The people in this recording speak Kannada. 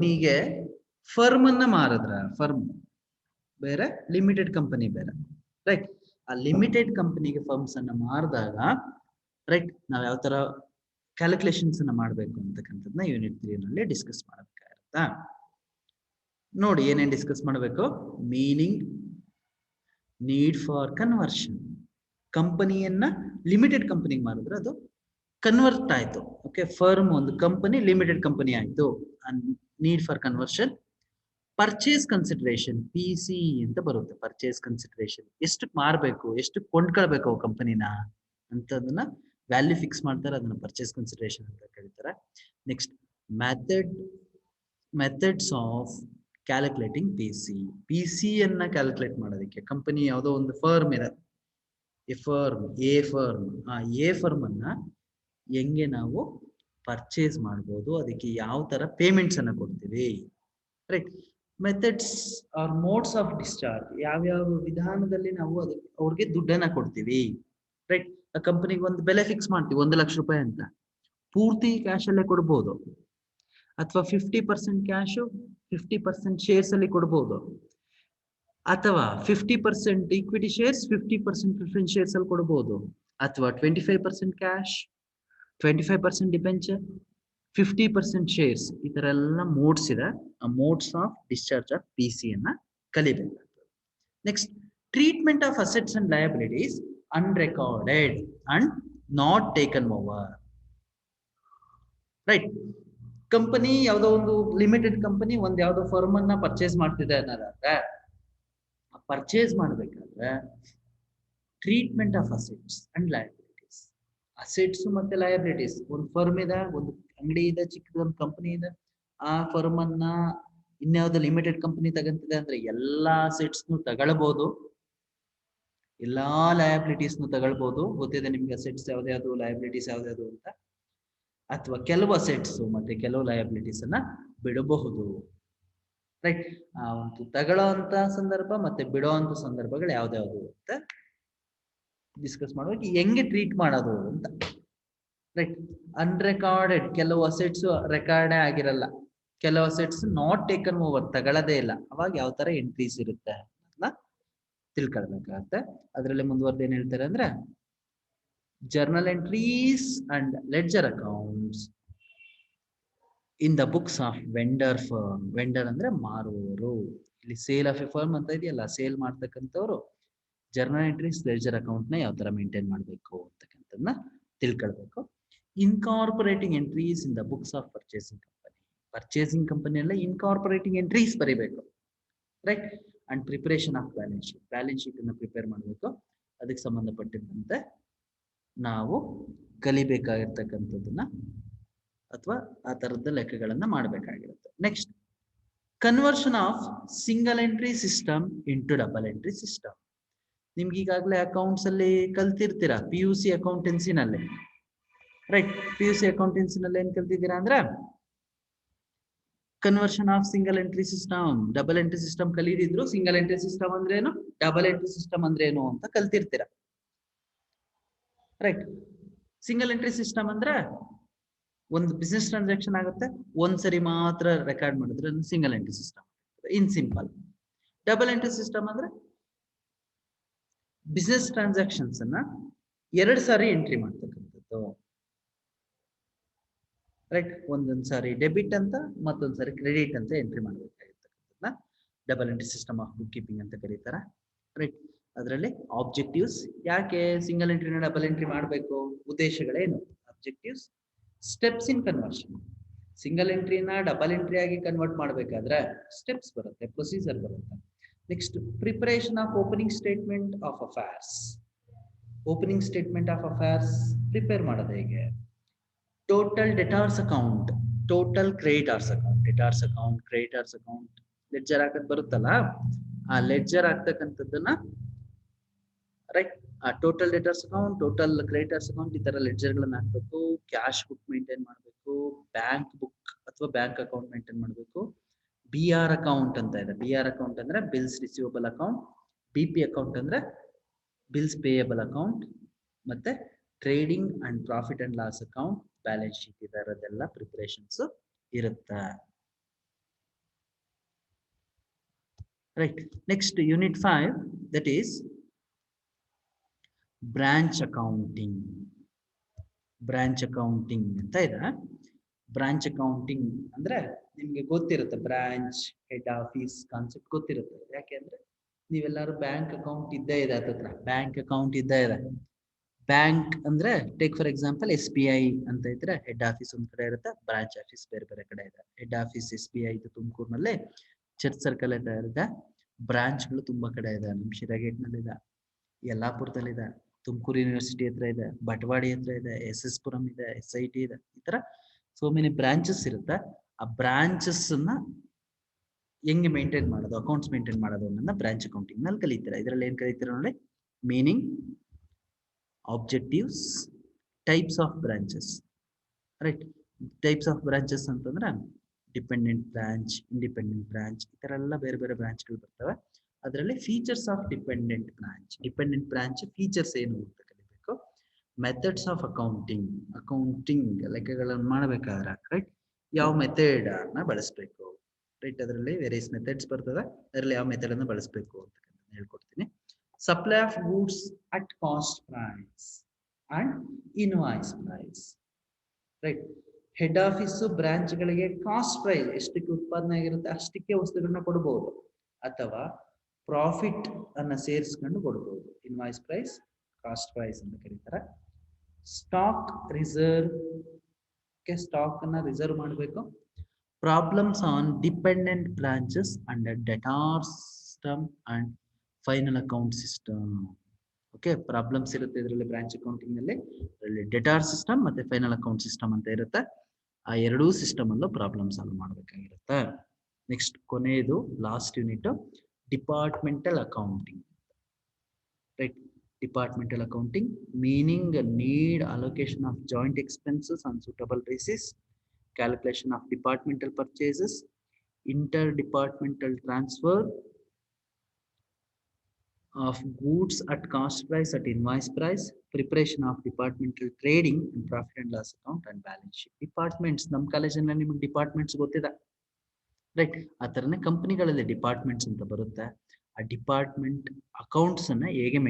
ಹೀಗೆ ಫರ್ಮ್ ಅನ್ನ ಮಾರಿದ್ರ, ಫರ್ಮ್ ಬೇರೆ ಲಿಮಿಟೆಡ್ ಕಂಪನಿ ಬೇರೆ, ರೈಟ್. ಆ ಲಿಮಿಟೆಡ್ ಕಂಪನಿಗೆ ಫರ್ಮ್ಸ್ ಅನ್ನ ಮಾರಿದಾಗ ರೈಟ್ ನಾವ್ ಯಾವ ತರ ಕ್ಯಾಲ್ಕುಲೇಷನ್ಸ್ ಅನ್ನ ಮಾಡಬೇಕು ಅಂತಕ್ಕಂಥದ್ದನ್ನ ಯೂನಿಟ್ 3 ನಲ್ಲಿ ಡಿಸ್ಕಸ್ ಮಾಡಬೇಕಾಗಿರುತ್ತಾ. ನೋಡಿ ಏನೇನ್ ಡಿಸ್ಕಸ್ ಮಾಡಬೇಕು. Meaning, need for conversion. ಕಂಪನಿಯನ್ನ ಲಿಮಿಟೆಡ್ ಕಂಪನಿಗೆ ಮಾರಿದ್ರೆ ಅದು ಕನ್ವರ್ಟ್ ಆಯ್ತು. ಓಕೆ, ಫರ್ಮ್ ಒಂದು ಕಂಪನಿ ಲಿಮಿಟೆಡ್ ಕಂಪನಿ ಆಯ್ತು. Need for conversion. Purchase consideration, PC ಅಂತ ಬರುತ್ತೆ. ಪರ್ಚೇಸ್ ಕನ್ಸಿಡರೇಷನ್ ಎಷ್ಟು ಮಾರಬೇಕು, ಎಷ್ಟು ಕೊಂಡ್ಕೊಳ್ಬೇಕು ಕಂಪನಿನ ಅಂತದನ್ನ ವ್ಯಾಲ್ಯೂ ಫಿಕ್ಸ್ ಮಾಡ್ತಾರೆ, ಅದನ್ನ ಪರ್ಚೇಸ್ ಕನ್ಸಿಡರೇಷನ್ ಅಂತ ಕರೀತಾರೆ. Next methods of calculating PC ಅನ್ನ ಕ್ಯಾಲ್ಕುಲೇಟ್ ಮಾಡೋದಕ್ಕೆ ಕಂಪನಿ ಯಾವುದೋ ಒಂದು ಫರ್ಮ್ ಇದೆ, ಎ ಫರ್ಮ್, ಆ ಎ ಫರ್ಮ್ ಅನ್ನ ಹೆಂಗೆ ನಾವು ಪರ್ಚೇಸ್ ಮಾಡ್ಬೋದು, ಅದಕ್ಕೆ ಯಾವ ತರ ಪೇಮೆಂಟ್ಸ್ ಅನ್ನ ಕೊಡ್ತೀವಿ, right. Methods are modes of discharge, ಯಾವ್ಯಾವ ವಿಧಾನದಲ್ಲಿ ನಾವು ಅದಕ್ಕೆ ಅವ್ರಿಗೆ ದುಡ್ಡನ್ನ ಕೊಡ್ತೀವಿ, ರೈಟ್. ಆ ಕಂಪನಿಗೆ ಒಂದು ಬೆಲೆ ಫಿಕ್ಸ್ ಮಾಡ್ತೀವಿ, 1,00,000 ಅಂತ. ಪೂರ್ತಿ ಕ್ಯಾಶ್ ಅಲ್ಲೇ ಕೊಡ್ಬೋದು, ಅಥವಾ 50% ಕ್ಯಾಶು 50% ಶೇರ್ಸ್ ಅಲ್ಲಿ ಕೊಡ್ಬೋದು, ಅಥವಾ 50% ಈಕ್ವಿಟಿ ಶೇರ್ಸ್ 50% ಪ್ರಿಫರೆನ್ಸ್ ಶೇರ್ಸ್ ಅಲ್ಲಿ ಕೊಡ್ಬೋದು, ಅಥವಾ 25% ಕ್ಯಾಶ್ 25% ಡಿಬೆಂಚರ್ 50% ಶೇರ್ಸ್. ಈ ತರ ಎಲ್ಲ ಮೋಡ್ಸ್ ಇದೆ. ಆ modes of discharge of PC ಅನ್ನ ಕಲಿಬೇಕು. Next, treatment of assets and liabilities ಅನ್ರೆಕಾರ್ಡೆಡ್ and not taken over, right. Company ಯಾವುದೋ ಒಂದು ಲಿಮಿಟೆಡ್ ಕಂಪನಿ ಒಂದ್ ಯಾವ್ದೋ ಫರ್ಮ್ ಅನ್ನ ಪರ್ಚೇಸ್ ಮಾಡ್ತಿದೆ ಅನ್ನೋದಾದ್ರೆ, ಪರ್ಚೇಸ್ ಮಾಡ್ಬೇಕಾದ್ರೆ treatment of assets and liabilities, assets ಮತ್ತೆ ಲಯಬಿಲಿಟೀಸ್. ಒಂದು ಫರ್ಮ್ ಇದೆ, ಒಂದು ಅಂಗಡಿ ಇದೆ, ಚಿಕ್ಕದೊಂದು ಕಂಪನಿ ಇದೆ. ಆ ಫರ್ಮ್ ಅನ್ನ ಇನ್ಯಾವುದೋ ಲಿಮಿಟೆಡ್ ಕಂಪನಿ ತಗಂತಿದೆ ಅಂದ್ರೆ ಎಲ್ಲಾ ಅಸೆಟ್ಸ್ ತಗೊಳ್ಬಹುದು, ಎಲ್ಲಾ ಲಯಬಿಲಿಟೀಸ್ ತಗೊಳ್ಬಹುದು. ಗೊತ್ತಿದೆ ನಿಮ್ಗೆ ಅಸೆಟ್ಸ್ ಯಾವ್ದು ಲಯಬಿಲಿಟೀಸ್ ಯಾವ್ದು ಅಂತ. ಅಥವಾ ಕೆಲವು ಅಸೆಟ್ಸ್ ಮತ್ತೆ ಕೆಲವು ಲಯಬಿಲಿಟೀಸ್ ಅನ್ನ ಬಿಡಬಹುದು, ರೈಟ್. ಆ ಒಂದು ತಗೊಳ್ಳೋ ಅಂತ ಸಂದರ್ಭ ಮತ್ತೆ ಬಿಡೋ ಅಂತ ಸಂದರ್ಭಗಳು ಯಾವ್ದ್ಯಾವ್ದು ಅಂತ ಡಿಸ್ಕಸ್ ಮಾಡುವಾಗ ಹೆಂಗೆ ಟ್ರೀಟ್ ಮಾಡೋದು ಅಂತ, ರೈಟ್. ಅನ್ರೆಕಾರ್ಡೆಡ್, ಕೆಲವು ಅಸೆಟ್ಸ್ ರೆಕಾರ್ಡೇ ಆಗಿರಲ್ಲ, ಕೆಲವು ಅಸೆಟ್ಸ್ ನಾಟ್ ಟೇಕನ್ ಓವರ್, ತಗೊಳ್ಳೋದೇ ಇಲ್ಲ. ಅವಾಗ ಯಾವ ತರ ಎಂಟ್ರೀಸ್ ಇರುತ್ತೆ ಅಂತ ತಿಳ್ಕೊಳ್ಬೇಕಾಗತ್ತೆ. ಅದರಲ್ಲಿ ಮುಂದುವರೆದು ಏನ್ ಹೇಳ್ತಾರೆ ಅಂದ್ರೆ, journal entries and ledger accounts in the books of vendor firm. Vendor ಅಂದ್ರೆ ಮಾರುವವರು. ಇಲ್ಲಿ ಸೇಲ್ ಆಫ್ ಎ ಫರ್ಮ್ ಅಂತ ಇದೆಯಲ್ಲ, ಸೇಲ್ ಮಾಡ್ತಕ್ಕಂಥವ್ರು ಜರ್ನಲ್ ಎಂಟ್ರೀಸ್ ಲೆಡ್ಜರ್ ಅಕೌಂಟ್ ನ ಯಾವ ತರ ಮೇಂಟೈನ್ ಮಾಡಬೇಕು ಅಂತಕ್ಕಂಥದ್ದನ್ನ ತಿಳ್ಕೊಳ್ಬೇಕು. Incorporating entries in the books of purchasing company. Purchasing ಕಂಪನಿಯಲ್ಲ ಇನ್ಕಾರ್ಪೊರೇಟಿಂಗ್ ಎಂಟ್ರೀಸ್ ಬರೀಬೇಕು, right. And preparation of balance sheet, balance sheet ಅನ್ನು ಪ್ರಿಪೇರ್ ಮಾಡಬೇಕು. ಅದಕ್ಕೆ ಸಂಬಂಧಪಟ್ಟಿದ್ದಂತೆ ನಾವು ಕಲಿಬೇಕಾಗಿರ್ತಕ್ಕಂಥದ್ದನ್ನ ಅಥವಾ ಆ ತರದ ಲೆಕ್ಕಗಳನ್ನ ಮಾಡಬೇಕಾಗಿರುತ್ತೆ. Next, conversion of single entry system into double entry system. ನಿಮ್ಗೆ ಈಗಾಗಲೇ ಅಕೌಂಟ್ಸ್ ಅಲ್ಲಿ ಕಲ್ತಿರ್ತೀರಾ, PUC ಅಕೌಂಟೆನ್ಸಿನಲ್ಲಿ, ರೈಟ್. PUC ಅಕೌಂಟೆನ್ಸಿನಲ್ಲಿ ಏನ್ ಕಲ್ತಿದ್ದೀರಾ ಅಂದ್ರೆ, conversion of single entry system, double entry system ಕಲಿದಿದ್ರು. ಸಿಂಗಲ್ ಎಂಟ್ರಿ ಸಿಸ್ಟಮ್ ಅಂದ್ರೆ ಏನು, ಡಬಲ್ ಎಂಟ್ರಿ ಸಿಸ್ಟಮ್ ಅಂದ್ರೆ ಏನು ಅಂತ ಕಲ್ತಿರ್ತೀರಾ, ರೈಟ್. ಸಿಂಗಲ್ ಎಂಟ್ರಿ ಸಿಸ್ಟಮ್ ಅಂದ್ರೆ ಒಂದು ಬಿಸ್ನೆಸ್ ಟ್ರಾನ್ಸಾಕ್ಷನ್ ಆಗುತ್ತೆ, ಒಂದ್ಸರಿ ಮಾತ್ರ ರೆಕಾರ್ಡ್ ಮಾಡಿದ್ರೆ single entry system in simple. Double entry system ಅಂದ್ರೆ ಬಿಸ್ನೆಸ್ ಟ್ರಾನ್ಸಾಕ್ಷನ್ಸ್ ಅನ್ನ 2 ಸಾರಿ ಎಂಟ್ರಿ ಮಾಡ್ತಕ್ಕಂಥದ್ದು, ರೈಟ್. ಒಂದೊಂದ್ ಸಾರಿ ಡೆಬಿಟ್ ಅಂತ, ಮತ್ತೊಂದ್ ಸಾರಿ ಕ್ರೆಡಿಟ್ ಅಂತ ಎಂಟ್ರಿ ಮಾಡಬೇಕಾಗಿರ್ತಕ್ಕಂಥದ್ದನ್ನ double entry system of bookkeeping ಅಂತ ಕರೀತಾರೆ, ರೈಟ್. ಅದರಲ್ಲಿ ಆಬ್ಜೆಕ್ಟಿವ್ಸ್, ಯಾಕೆ ಸಿಂಗಲ್ ಎಂಟ್ರಿನ ಡಬಲ್ ಎಂಟ್ರಿ ಮಾಡಬೇಕು, ಉದ್ದೇಶಗಳೇನು, objectives. Steps in conversion, single ಎಂಟ್ರಿನ ಡಬಲ್ ಎಂಟ್ರಿ ಆಗಿ ಕನ್ವರ್ಟ್ ಮಾಡಬೇಕಾದ್ರೆ ಸ್ಟೆಪ್ಸ್ ಬರುತ್ತೆ, ಪ್ರೊಸೀಜರ್ ಬರುತ್ತೆ. Next, preparation of opening statement of affairs. Opening statement of affairs prepare ಮಾಡೋದು ಹೇಗೆ. Total debtors account, total creditors account, debtors account, creditors account, ledger ಹಾಕಕ್ ಬರುತ್ತಲ್ಲ, ಆ ಲೆಡ್ಜರ್ ಹಾಕ್ತಕ್ಕಂಥದ್ದನ್ನ, ರೈಟ್. ಆ total debtors account, total creditors account, ಈ ತರ ಲೆಡ್ಜರ್ ಗಳನ್ನ ಹಾಕ್ಬೇಕು. ಕ್ಯಾಶ್ ಬುಕ್ ಮೇಂಟೈನ್ ಮಾಡಬೇಕು, ಬ್ಯಾಂಕ್ ಬುಕ್ ಅಥವಾ ಬ್ಯಾಂಕ್ ಅಕೌಂಟ್ ಮೇಂಟೈನ್ ಮಾಡಬೇಕು. BR ಅಕೌಂಟ್ ಅಂತ ಇದೆ. BR ಅಕೌಂಟ್ ಅಂದ್ರೆ bills receivable account, BP account ಅಂದ್ರೆ ಬಿಲ್ಸ್ ಪೇಯಬಲ್ ಅಕೌಂಟ್, ಮತ್ತೆ trading and profit and loss account, balance sheet, ಇದರದೆಲ್ಲ ಪ್ರಿಪರೇಷನ್ಸ್ ಇರುತ್ತೆ. Right. Next, unit 5, that is branch accounting. Branch accounting ಅಂತ ಇದೆ. ಬ್ರಾಂಚ್ ಅಕೌಂಟಿಂಗ್ ಅಂದ್ರೆ ನಿಮ್ಗೆ ಗೊತ್ತಿರುತ್ತೆ, ಬ್ರಾಂಚ್ ಹೆಡ್ ಆಫೀಸ್ ಕಾನ್ಸೆಪ್ಟ್ ಗೊತ್ತಿರುತ್ತೆ. ಯಾಕೆಂದ್ರೆ ನೀವೆಲ್ಲರೂ ಬ್ಯಾಂಕ್ ಅಕೌಂಟ್ ಇದ್ದೇ ಇದೆ, ಹತ್ರ ಬ್ಯಾಂಕ್ ಅಕೌಂಟ್ ಇದ್ದೇ ಇದೆ. ಬ್ಯಾಂಕ್ ಅಂದ್ರೆ ಟೇಕ್ ಫಾರ್ ಎಕ್ಸಾಂಪಲ್ SBI ಅಂತ ಇದ್ರೆ ಹೆಡ್ ಆಫೀಸ್ ಒಂದ್ ಕಡೆ ಇರುತ್ತೆ, ಬ್ರಾಂಚ್ ಆಫೀಸ್ ಬೇರೆ ಬೇರೆ ಕಡೆ ಇದೆ. ಹೆಡ್ ಆಫೀಸ್ SBI ಇದು ತುಮಕೂರಿನಲ್ಲಿ ಚರ್ಚ್ ಸರ್ಕಲ್ ಇದೆ. ಬ್ರಾಂಚ್ಗಳು ತುಂಬಾ ಕಡೆ ಇದೆ. ನಮ್ ಶಿರಾಗೇಟ್ ನಲ್ಲಿ ಇದೆ, ಯಲ್ಲಾಪುರದಲ್ಲಿದೆ, ತುಮಕೂರು ಯೂನಿವರ್ಸಿಟಿ ಹತ್ರ ಇದೆ, ಬಟವಾಡಿ ಹತ್ರ ಇದೆ, SS ಪುರಂ ಇದೆ, SIT ಇದೆ. ಈ ತರ ಸೋ ಮೆನಿ ಬ್ರಾಂಚಸ್ ಇರುತ್ತೆ. ಆ ಬ್ರಾಂಚಸ್ ನ ಹೆಂಗೆ ಮೇಂಟೈನ್ ಮಾಡೋದು, ಅಕೌಂಟ್ಸ್ ಮೇಂಟೈನ್ ಮಾಡೋದು ಅನ್ನೋದನ್ನ ಬ್ರಾಂಚ್ ಅಕೌಂಟಿಂಗ್ ನಲ್ಲಿ ಕಲಿತೀರಾ. ಇದರಲ್ಲಿ ಏನ್ ಕಲಿತೀರಾ ನೋಡಿ, meaning, objectives, types of branches. Right. Types of branches ಅಂತಂದ್ರೆ ಡಿಪೆಂಡೆಂಟ್ ಬ್ರಾಂಚ್, ಇಂಡಿಪೆಂಡೆಂಟ್ ಬ್ರಾಂಚ್, ಈ ತರ ಎಲ್ಲ ಬೇರೆ ಬೇರೆ ಬ್ರಾಂಚ್ಗಳು ಬರ್ತವೆ. ಅದರಲ್ಲಿ features of dependent branch features ಏನು ಅಂತ ಕಲಿಬೇಕು. ಮೆಥಡ್ಸ್ ಆಫ್ ಅಕೌಂಟಿಂಗ್ ಲೆಕ್ಕಗಳನ್ನು ಮಾಡಬೇಕಾದ್ರೆ ರೈಟ್ ಯಾವ ಮೆಥಡ್ ಅನ್ನ ಬಳಸಬೇಕು. ರೈಟ್. ಅದರಲ್ಲಿ ವೇರಿಯಸ್ ಮೆಥಡ್ಸ್ ಬರ್ತದೆ, ಅದರಲ್ಲಿ ಯಾವ ಮೆಥಡ್ ಅನ್ನು ಬಳಸಬೇಕು ಅಂತ ಹೇಳ್ಕೊಡ್ತೀನಿ. Supply of goods at cost price and invoice price. Right. Head office ಬ್ರಾಂಚ್ಗಳಿಗೆ ಕಾಸ್ಟ್ ಪ್ರೈಸ್ ಎಷ್ಟಕ್ಕೆ ಉತ್ಪಾದನೆ ಆಗಿರುತ್ತೆ ಅಷ್ಟಕ್ಕೆ ವಸ್ತುಗಳನ್ನ ಕೊಡಬಹುದು, ಅಥವಾ ಪ್ರಾಫಿಟ್ ಅನ್ನ ಸೇರಿಸ್ಕೊಂಡು ಕೊಡಬಹುದು. ಇನ್ವಾಯ್ಸ್ ಪ್ರೈಸ್, ಕಾಸ್ಟ್ ಪ್ರೈಸ್ ಅಂತ ಕರೀತಾರೆ. ಸ್ಟಾಕ್ ರಿಸರ್ವ್, ಸ್ಟಾಕ್ ಅನ್ನ ರಿಸರ್ವ್ ಮಾಡಬೇಕು. Problems on dependent branches under debtor system and final account system. Okay, problems ಇರುತ್ತೆ ಇದರಲ್ಲಿ ಬ್ರಾಂಚ್ ಅಕೌಂಟಿಂಗ್ ನಲ್ಲಿ. ಇದರಲ್ಲಿ ಡೆಟಾರ್ ಸಿಸ್ಟಮ್ ಮತ್ತೆ ಫೈನಲ್ ಅಕೌಂಟ್ ಸಿಸ್ಟಮ್ ಅಂತ ಇರುತ್ತೆ. ಆ ಎರಡೂ ಸಿಸ್ಟಮ್ ಅಲ್ಲೂ ಪ್ರಾಬ್ಲಮ್ ಸಾಲ್ವ್ ಮಾಡಬೇಕಾಗಿರುತ್ತೆ. ನೆಕ್ಸ್ಟ್ ಕೊನೆಯದು last unit, departmental accounting. Right. Departmental accounting meaning, need allocation of joint expenses on suitable basis, calculation of departmental purchases, interdepartmental transfer of goods at cost price at invoice price, preparation of departmental trading and profit and loss account and balance sheet. Departments ನಮ್ಮ ಕಾಲೇಜಲ್ಲಿ ನಿಮಗೆ ಡಿಪಾರ್ಟ್ಮೆಂಟ್ಸ್ ಗೊತ್ತಿದೆ. ರೈಟ್. ಆ ಥರನೇ ಕಂಪನಿಗಳಲ್ಲಿ ಡಿಪಾರ್ಟ್ಮೆಂಟ್ಸ್ ಅಂತ ಬರುತ್ತೆ. ಆ ಡಿಪಾರ್ಟ್ಮೆಂಟ್ ಅಕೌಂಟ್ಸ್ ಅನ್ನ ಹೇಗೆ